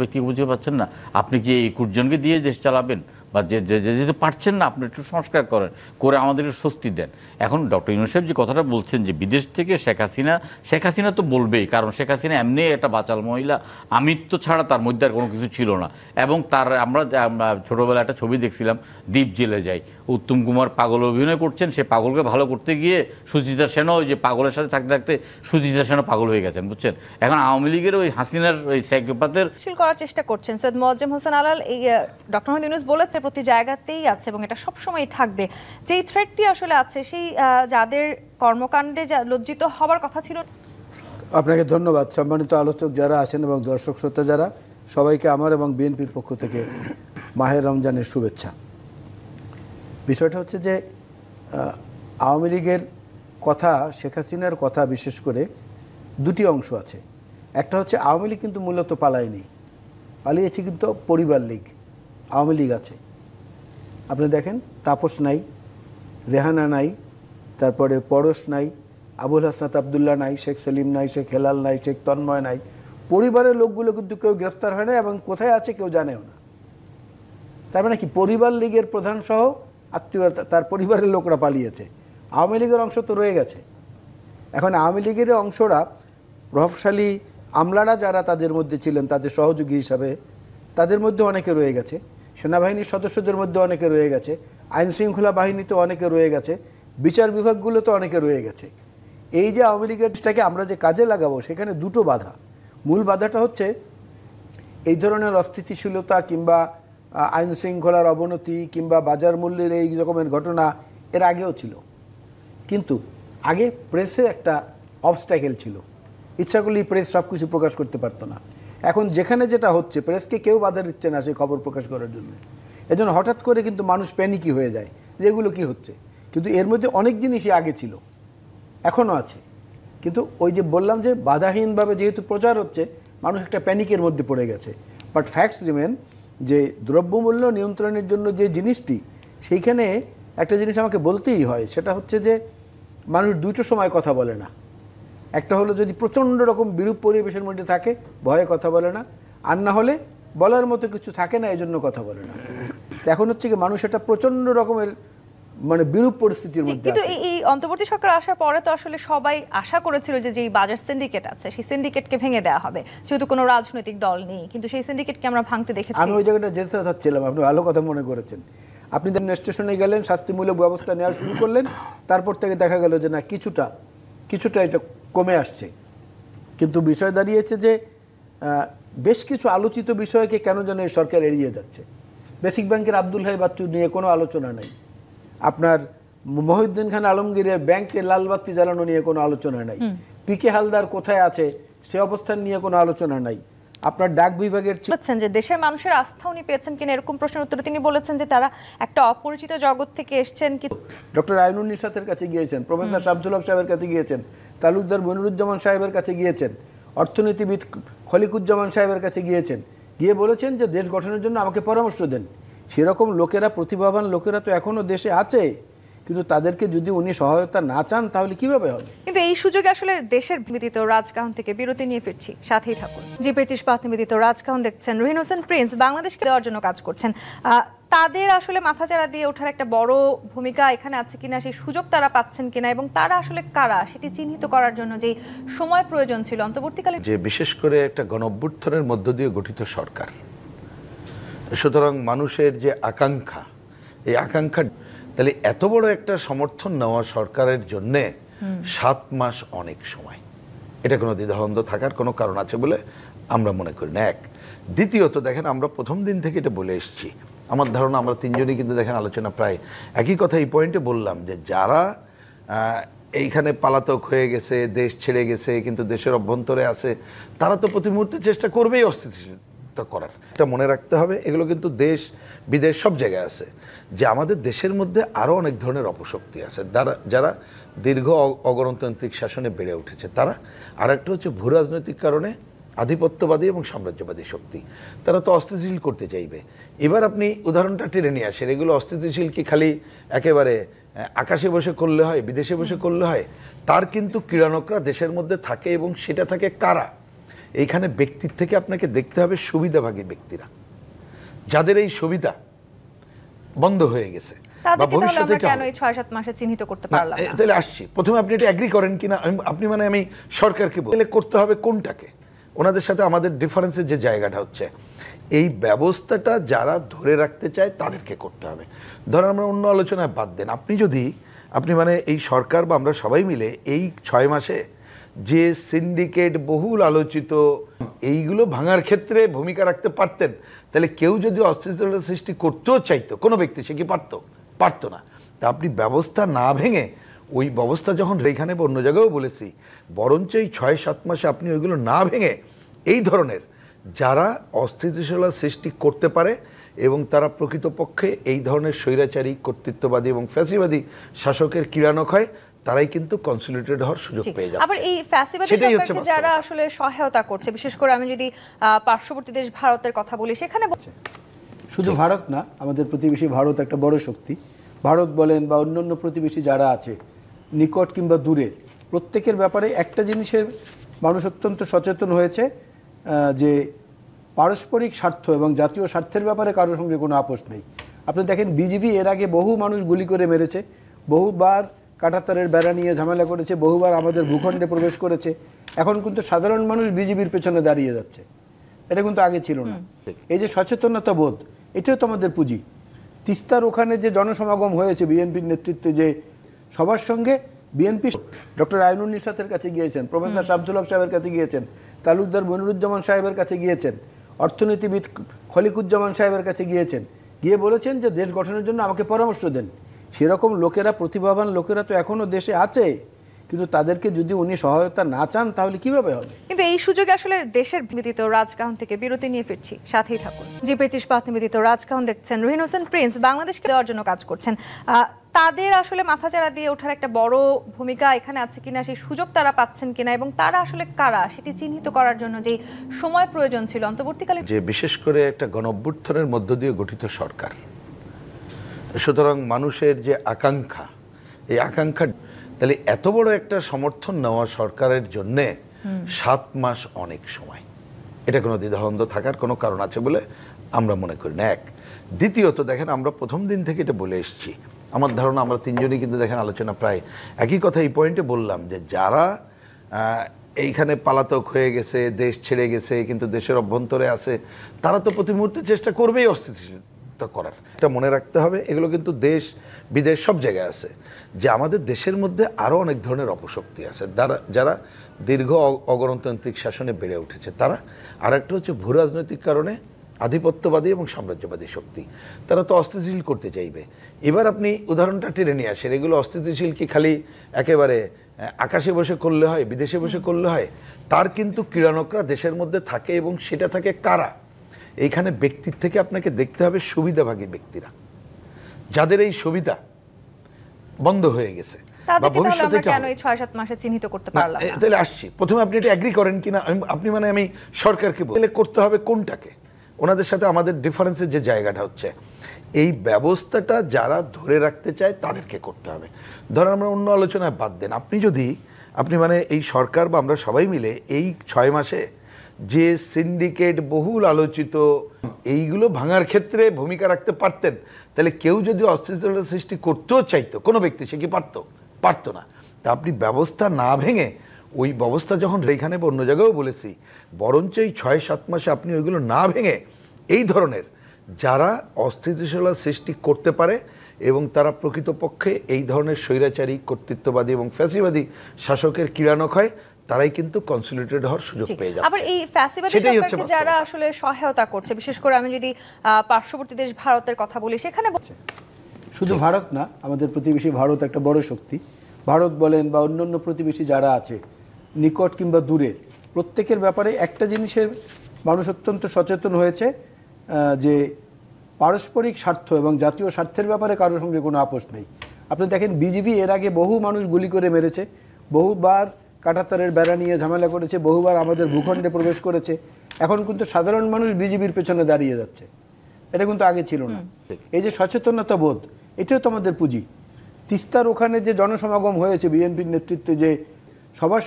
ব্যক্তি বুঝতে পারছেন না, আপনি কি এই 21 জনকে দিয়ে দেশ চালাবেন? বা যেতে পারছেন না, আপনি একটু সংস্কার করেন, করে আমাদেরকে স্বস্তি দেন। এখন ডক্টর ইউনূস সাহেব যে কথাটা বলছেন যে বিদেশ থেকে শেখ হাসিনা তো বলবেই, কারণ শেখ হাসিনা এমনি একটা বাচাল মহিলা, আমিত্ব ছাড়া তার মধ্যে আর কোনো কিছু ছিল না। এবং তার আমরা ছোটোবেলায় একটা ছবি দেখছিলাম, দ্বীপ জেলে যায়, উত্তম কুমার পাগল অভিনয় করছেন, সে পাগলকে ভালো করতে গিয়ে সুচিত্রা সেনও ওই যে পাগলের সাথে থাকতে থাকতে সুচিত্রা সেনও পাগল হয়ে গেছেন, বুঝছেন। এখন আওয়ামী লীগের ওই হাসিনার ওই সাইকোপ্যাথের করার চেষ্টা করছেন সৈয়দ মোয়াজ্জেম হোসেন আলাল। এই ডক্টর মোহাম্মদ ইউনূস বলেছে প্রতি জায়গাতেই আছে এবং এটা সবসময় থাকবে। যেই থ্রেটটি আসলে আছে, সেই যাদের কর্মকাণ্ডে লজ্জিত হবার কথা ছিল। আপনাকে ধন্যবাদ। সম্মানিত আলোচক যারা আছেন এবং দর্শক শ্রোতা যারা, সবাইকে আমার এবং বিএনপির পক্ষ থেকে মাহে রমজানের শুভেচ্ছা। বিষয়টা হচ্ছে যে আওয়ামী লীগের কথা, শেখ হাসিনার কথা বিশেষ করে দুটি অংশ আছে। একটা হচ্ছে আওয়ামী লীগ কিন্তু মূলত পালায়নি, পালিয়েছে কিন্তু পরিবার লীগ, আওয়ামী লীগ আছে। আপনি দেখেন, তাপস নাই, রেহানা নাই, তারপরে পরশ নাই, আবুল হাসনাত আবদুল্লাহ নাই, শেখ সেলিম নাই, শেখ হেলাল নাই, শেখ তন্ময় নাই। পরিবারের লোকগুলো কিন্তু কেউ গ্রেফতার হয় না এবং কোথায় আছে কেউ জানেও না। তার মানে কি, পরিবার লীগের প্রধান সহ আত্মীয় তার পরিবারের লোকরা পালিয়েছে, আওয়ামী লীগের অংশ তো রয়ে গেছে। এখন আওয়ামী লীগের অংশরা, প্রভাবশালী আমলারা যারা তাদের মধ্যে ছিলেন, তাদের সহযোগী হিসাবে, তাদের মধ্যে অনেকে রয়ে গেছে, সেনাবাহিনীর সদস্যদের মধ্যে অনেকে রয়ে গেছে, আইন শৃঙ্খলা বাহিনীতে অনেকে রয়ে গেছে, বিচার বিভাগগুলোতে অনেকে রয়ে গেছে। এই যে আওয়ামী লীগেরটাকে আমরা যে কাজে লাগাবো, সেখানে দুটো বাধা। মূল বাধাটা হচ্ছে এই ধরনের অস্থিতিশীলতা কিংবা আইন শৃঙ্খলার অবনতি কিংবা বাজার মূল্যের এই রকমের ঘটনা এর আগেও ছিল, কিন্তু আগে প্রেসের একটা অবস্ট্যাকেল ছিল, ইচ্ছা করলেই প্রেস সব কিছু প্রকাশ করতে পারতো না। এখন যেখানে যেটা হচ্ছে, প্রেসকে কেউ বাধা দিচ্ছে না সেই খবর প্রকাশ করার জন্য। এজন্য হঠাৎ করে কিন্তু মানুষ প্যানিকি হয়ে যায় যে এগুলো কী হচ্ছে, কিন্তু এর মধ্যে অনেক জিনিসই আগে ছিল, এখনও আছে। কিন্তু ওই যে বললাম যে বাধাহীনভাবে যেহেতু প্রচার হচ্ছে, মানুষ একটা প্যানিকের মধ্যে পড়ে গেছে। বাট ফ্যাক্টস রিমেন যে দ্রব্যমূল্য নিয়ন্ত্রণের জন্য যে জিনিসটি, সেইখানে একটা জিনিস আমাকে বলতেই হয়, সেটা হচ্ছে যে মানুষ দুটো সময় কথা বলে না। একটা হলো যদি প্রচণ্ড রকম বিরূপ পরিবেশের মধ্যে থাকে, ভয়ে কথা বলে না, আর না হলে বলার মতো কিছু থাকে না, এই জন্য কথা বলে না। এখন হচ্ছে কি, মানুষ একটা প্রচণ্ড রকমের মানে বিরূপ পরিস্থিতির মধ্যে আছে। কিন্তু এই অন্তর্বর্তী সরকার আসার পরে তো আসলে সবাই আশা করেছিল যে যেই বাজার সিন্ডিকেট আছে, সেই সিন্ডিকেটকে ভেঙে দেওয়া হবে, যেহেতু কোনো রাজনৈতিক দল নেই। কিন্তু সেই সিন্ডিকেটকে আমরা ভাঙতে দেখেছি। আমি ওই জায়গাটা যেতে চাচ্ছিলাম, আপনি ভালো কথা মনে করেছেন। আপনি স্টেশনে গেলেন, শাস্তিমূলক ব্যবস্থা নেওয়া শুরু করলেন, তারপর থেকে দেখা গেল যে না, কিছুটা এটা কমে আসছে। কিন্তু বিষয় দাঁড়িয়েছে যে বেশ কিছু আলোচিত বিষয়কে কেন যেন এই সরকার এড়িয়ে যাচ্ছে। বেসিক ব্যাংকের আব্দুল হাই বাচ্চু নিয়ে কোনো আলোচনা নেই, আপনার মহিউদ্দিন খান আলমগীরের ব্যাংকে লালবাতি জ্বালানো নিয়ে কোনো আলোচনা নাই, পিকে হালদার কোথায় আছে সে অবস্থান নিয়ে কোনো আলোচনা নাই, আপনার ডাক বিভাগের বলছেন যে দেশের মানুষের আস্থা উনি পেয়েছেন কিনা, এরকম প্রশ্নের উত্তরে তিনি বলেছেন যে তারা একটা অপরিচিত জগৎ থেকে এসেছেন। ডক্টর আইনুন নিশাতের কাছে গিয়েছেন, প্রফেসর শামসুল হক সাহেবের কাছে গিয়েছেন, তালুকদার মনিরুজ্জামান সাহেবের কাছে গিয়েছেন, অর্থনীতিবিদ খলিকুজ্জামান সাহেবের কাছে গিয়েছেন, গিয়ে বলেছেন যে দেশ গঠনের জন্য আমাকে পরামর্শ দেন। সেরকম লোকেরা, প্রতিভাবান লোকেরা তো এখনও দেশে আছে, কিন্তু তাদেরকে যদি উনি সহায়তা না চান তাহলে কিভাবে হবে? কিন্তু এই সুযোগে আসলে দেশের নিবেদিত রাজকাহন থেকে বিরতি নিয়ে ফিরছি, সাথেই থাকুন। জি25 নিবেদিত রাজকাহন দেখছেন। রহিন হোসেন প্রিন্স বাংলাদেশকে দেওয়ার জন্য কাজ করছেন। তাদের আসলে মাথাচাড়া দিয়ে ওঠার একটা বড় ভূমিকা এখানে আছে কিনা, সেই সুযোগ তারা পাচ্ছেন কিনা, এবং তারা আসলে কারা সেটি চিহ্নিত করার জন্য যে সময় প্রয়োজন ছিল অন্তর্বর্তীকালে, যে বিশেষ করে একটা গণঅভ্যুত্থানের মধ্য দিয়ে গঠিত সরকার, সুতরাং মানুষের যে আকাঙ্ক্ষা, এই আকাঙ্ক্ষা, তাহলে এত বড় একটা সমর্থন নেওয়া সরকারের জন্যে 7 মাস অনেক সময়, এটা কোনো দ্বিধাদ্বন্দ্ব থাকার কোনো কারণ আছে বলে আমরা মনে করি না। এক, দ্বিতীয়ত দেখেন, আমরা প্রথম দিন থেকে এটা বলে এসেছি, আমার ধারণা আমরা তিনজনই কিন্তু দেখেন আলোচনা প্রায় একই কথা এই পয়েন্টে বললাম, যে যারা এইখানে পলাতক হয়ে গেছে, দেশ ছেড়ে গেছে কিন্তু দেশের অভ্যন্তরে আছে, তারা তো প্রতি মুহূর্তে চেষ্টা করবেই অস্থিতিশীলতা করার। এটা মনে রাখতে হবে, এগুলো কিন্তু দেশ বিদেশ সব জায়গায় আছে, যে আমাদের দেশের মধ্যে আরও অনেক ধরনের অপশক্তি আছে, যারা দীর্ঘ অগণতান্ত্রিক শাসনে বেড়ে উঠেছে তারা। আর একটা হচ্ছে ভূ রাজনৈতিক কারণে আধিপত্যবাদী এবং সাম্রাজ্যবাদী শক্তি, তারা তো অস্থিতিশীল করতে চাইবে। এবার আপনি উদাহরণটা টেনে নিয়ে আসেন, এগুলো অস্থিতিশীল কি খালি একেবারে আকাশে বসে করলে হয়, বিদেশে বসে করলে হয়? তার কিন্তু ক্রীড়ানকরা দেশের মধ্যে থাকে, এবং সেটা থাকে কারা? এইখানে ব্যক্তির থেকে আপনাকে দেখতে হবে সুবিধাভাগী ব্যক্তিরা, যাদের এই সুবিধা বন্ধ হয়ে গেছে বা ভবিষ্যতে কেন এই 6-7 মাসে চিহ্নিত করতে পারলাম না। তাহলে আসছি, প্রথমে আপনি এটা এগ্রি করেন কিনা, আপনি মানে আমি সরকারকে বলে করতে হবে কোনটাকে, ওনাদের সাথে আমাদের ডিফারেন্সের যে জায়গাটা হচ্ছে এই ব্যবস্থাটা যারা ধরে রাখতে চায় তাদেরকে করতে হবে। ধরেন আমরা অন্য আলোচনায় বাদ দেন, আপনি মানে এই সরকার বা আমরা সবাই মিলে এই 6 মাসে যে সিন্ডিকেট বহুল আলোচিত এইগুলো ভাঙার ক্ষেত্রে ভূমিকা রাখতে পারতেন, তাহলে কেউ যদি অস্থিরতা সৃষ্টি করতেও চাইতো কোনো ব্যক্তি, সে কি পারতো না। তা আপনি ব্যবস্থা না ভেঙে ওই ব্যবস্থা যখন এখানে অন্য জায়গায়ও বলেছি, বরঞ্চ এই 6-7 মাসে আপনি ওইগুলো না ভেঙে এই ধরনের যারা অস্থিতিশীলতা সৃষ্টি করতে পারে এবং তারা প্রকৃতপক্ষে এই ধরনের স্বৈরাচারী কর্তৃত্ববাদী এবং ফ্যাসিবাদী শাসকের কিরানক হয়, তারাই কিন্তু কনসলিডেটেড হওয়ার সুযোগ পেয়ে যাচ্ছে। আবার এই ফ্যাসিবাদী সরকারকে যারা আসলে সহায়তা করছে, বিশেষ করে আমি যদি পার্শ্ববর্তী দেশ ভারতের কথা বলি, সেখানে শুধু ভারত না, আমাদের প্রতিবেশী ভারত একটা বড় শক্তি। ভারত বলেন বা অন্যান্য প্রতিবেশী যারা আছে, নিকট কিংবা দূরের, প্রত্যেকের ব্যাপারে একটা জিনিসের মানুষ অত্যন্ত সচেতন হয়েছে, যে পারস্পরিক স্বার্থ এবং জাতীয় স্বার্থের ব্যাপারে কারোর সঙ্গে কোনো আপোষ নেই। আপনি দেখেন বিজিবি এর আগে বহু মানুষ গুলি করে মেরেছে, বহুবার কাঁটাতারের বেড়া নিয়ে ঝামেলা করেছে, বহুবার আমাদের ভূখণ্ডে প্রবেশ করেছে। এখন কিন্তু সাধারণ মানুষ বিজিবির পেছনে দাঁড়িয়ে যাচ্ছে, এটা কিন্তু আগে ছিল না। এই যে সচেতনতা বোধ, এটাও তো আমাদের পুঁজি। তিস্তার ওখানে যে জনসমাগম হয়েছে বিএনপির নেতৃত্বে, যে সবার সঙ্গে বিএনপি ডক্টর আইনুল নিশাতের কাছে গিয়েছেন, প্রফেসর শামসুল হক সাহেবের কাছে গিয়েছেন, তালুকদার মনিরুজ্জামান সাহেবের কাছে গিয়েছেন, অর্থনীতিবিদ খলিকুজ্জামান সাহেবের কাছে গিয়েছেন, গিয়ে বলেছেন যে দেশ গঠনের জন্য আমাকে পরামর্শ দেন। সেরকম লোকেরা, প্রতিভাবান লোকেরা তো এখনও দেশে আছে, কিন্তু তাদেরকে যদি উনি সহায়তা না চান তাহলে কিভাবে হবে? কিন্তু এই সুযোগে আসলে দেশের বিরোধিত রাজকাহন থেকে বিরতি নিয়ে ফিরছি, সাথেই থাকুন। জি25 নিবেদিত রাজকাহন দেখছেন। রহিন হোসেন প্রিন্স বাংলাদেশকে দেওয়ার জন্য কাজ করছেন। তাদের আসলে মাথাচাড়া দিয়ে ওঠার একটা বড় ভূমিকা এখানে আছে কিনা, সেই সুযোগ তারা পাচ্ছেন কিনা, এবং তারা আসলে কারা সেটি চিহ্নিত করার জন্য যে সময় প্রয়োজন ছিল অন্তর্বর্তীকালীন, যে বিশেষ করে একটা গণঅভ্যুত্থানের মধ্য দিয়ে গঠিত সরকার, সুতরাং মানুষের যে আকাঙ্ক্ষা, এই আকাঙ্ক্ষা, তাহলে এত বড় একটা সমর্থন নেওয়া সরকারের জন্যে 7 মাস অনেক সময়, এটা কোনো দ্বিধাদ্বন্দ্ব থাকার কোনো কারণ আছে বলে আমরা মনে করি না। এক, দ্বিতীয়ত দেখেন, আমরা প্রথম দিন থেকে এটা বলে এসেছি, আমার ধারণা আমরা তিনজনই কিন্তু দেখেন আলোচনা প্রায় একই কথা এই পয়েন্টে বললাম, যে যারা এইখানে পলাতক হয়ে গেছে, দেশ ছেড়ে গেছে কিন্তু দেশের অভ্যন্তরে আছে, তারা তো প্রতি মুহূর্তে চেষ্টা করবেই অস্থিতিশীলতা করার। এটা মনে রাখতে হবে, এগুলো কিন্তু দেশ বিদেশ সব জায়গায় আছে, যে আমাদের দেশের মধ্যে আরও অনেক ধরনের অপশক্তি আছে, যারা দীর্ঘ অগণতান্ত্রিক শাসনে বেড়ে উঠেছে তারা। আর একটা হচ্ছে ভূ রাজনৈতিক কারণে আধিপত্যবাদী এবং সাম্রাজ্যবাদী শক্তি, তারা তো অস্থিতিশীল করতে চাইবে। এবার আপনি উদাহরণটা টেনে নিয়ে আসেন, এগুলো অস্থিতিশীল কি খালি একেবারে আকাশে বসে করলে হয়, বিদেশে বসে করলে হয়? তার কিন্তু কিরানকরা দেশের মধ্যে থাকে, এবং সেটা থাকে কারা? এইখানে ব্যক্তির থেকে আপনাকে দেখতে হবে সুবিধাভাগী ব্যক্তিরা, যাদের এই সুবিধা বন্ধ হয়ে গেছে বা ভবিষ্যতে কেন এই 6-7 মাসে চিহ্নিত করতে পারলাম না। তাহলে আসছি, প্রথমে আপনি এটা এগ্রি করেন কিনা, আপনি মানে আমি সরকারকে বলে করতে হবে কোনটাকে, ওনাদের সাথে আমাদের ডিফারেন্সের যে জায়গাটা হচ্ছে এই ব্যবস্থাটা যারা ধরে রাখতে চায় তাদেরকে করতে হবে। ধরেন আমরা অন্য আলোচনায় বাদ দেন, আপনি মানে এই সরকার বা আমরা সবাই মিলে এই 6 মাসে যে সিন্ডিকেট বহুল আলোচিত এইগুলো ভাঙার ক্ষেত্রে ভূমিকা রাখতে পারতেন, তাহলে কেউ যদি অস্থিরতা সৃষ্টি করতেও চাইতো কোনো ব্যক্তি, সে কি পারতো না। তা আপনি ব্যবস্থা না ভেঙে ওই ব্যবস্থা যখন এখানে অন্য জায়গায়ও বলেছি, বরঞ্চ এই 6-7 মাসে আপনি ওইগুলো না ভেঙে এই ধরনের যারা অস্থিতিশীলতা সৃষ্টি করতে পারে এবং তারা প্রকৃতপক্ষে এই ধরনের স্বৈরাচারী কর্তৃত্ববাদী এবং ফ্যাসিবাদী শাসকের কিরানক হয়, তারাই কিন্তু কনসলিডেটেড হওয়ার সুযোগ পেয়ে যাচ্ছে। আবার এই ফ্যাসিবাদী সরকারকে যারা আসলে সহায়তা করছে, বিশেষ করে আমি যদি পার্শ্ববর্তী দেশ ভারতের কথা বলি, সেখানে শুধু ভারত না, আমাদের প্রতিবেশী ভারত একটা বড় শক্তি। ভারত বলেন বা অন্যান্য প্রতিবেশী যারা আছে, নিকট কিংবা দূরের, প্রত্যেকের ব্যাপারে একটা জিনিসের মানুষ অত্যন্ত সচেতন হয়েছে, যে পারস্পরিক স্বার্থ এবং জাতীয় স্বার্থের ব্যাপারে কারোর সঙ্গে কোনো আপোষ নেই। আপনি দেখেন বিজিবি এর আগে বহু মানুষ গুলি করে মেরেছে, বহুবার কাঁটাতারের বেড়া নিয়ে ঝামেলা করেছে, বহুবার আমাদের ভূখণ্ডে প্রবেশ করেছে। এখন কিন্তু সাধারণ মানুষ বিজিবির পেছনে দাঁড়িয়ে যাচ্ছে, এটা কিন্তু আগে ছিল না। এই যে সচেতনতা বোধ, এটাও তো আমাদের পুঁজি। তিস্তার ওখানে যে জনসমাগম হয়েছে বিএনপির নেতৃত্বে, যে সবার